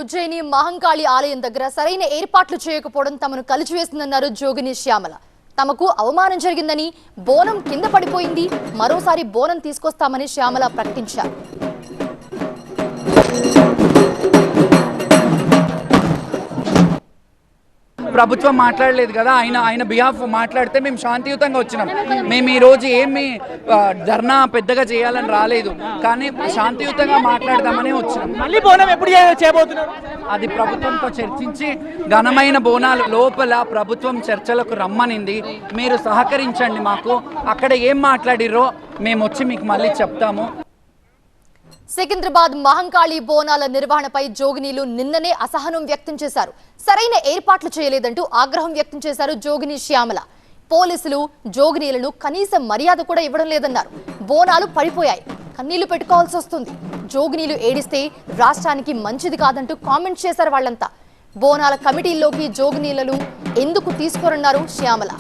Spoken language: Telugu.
ఉజ్జయిని మహంకాళి ఆలయం దగ్గర సరైన ఏర్పాట్లు చేయకపోవడం తమను కలిచివేస్తుందన్నారు జోగిని శ్యామల. తమకు అవమానం జరిగిందని, బోనం కింద పడిపోయింది, మరోసారి బోనం తీసుకొస్తామని శ్యామల ప్రకటించారు. ప్రభుత్వం మాట్లాడలేదు కదా, ఆయన బిహాఫ్ మాట్లాడితే మేము శాంతియుతంగా వచ్చినాం. మేము ఈరోజు ఏమి ధర్నా పెద్దగా చేయాలని రాలేదు, కానీ శాంతియుతంగా మాట్లాడదామని వచ్చినాం. మళ్ళీ బోనం ఎప్పుడు చేయబోతున్నారు? అది ప్రభుత్వంతో చర్చించి ఘనమైన బోనాలు లోపల ప్రభుత్వం చర్చలకు రమ్మనింది. మీరు సహకరించండి మాకు. అక్కడ ఏం మాట్లాడిరో మేము వచ్చి మీకు మళ్ళీ చెప్తాము. సికింద్రాబాద్ మహంకాళి బోనాల నిర్వహణపై జోగినీలు నిన్ననే అసహనం వ్యక్తం చేశారు. సరైన ఏర్పాట్లు చేయలేదంటూ ఆగ్రహం వ్యక్తం చేశారు జోగిని శ్యామల. పోలీసులు జోగినీలను కనీస మర్యాద కూడా ఇవ్వడం లేదన్నారు. బోనాలు పడిపోయాయి, కన్నీళ్లు పెట్టుకోవాల్సి వస్తుంది. జోగినీలు ఏడిస్తే రాష్ట్రానికి మంచిది కాదంటూ కామెంట్ చేశారు వాళ్ళంతా. బోనాల కమిటీల్లోకి జోగినీలను ఎందుకు తీసుకోరన్నారు శ్యామల.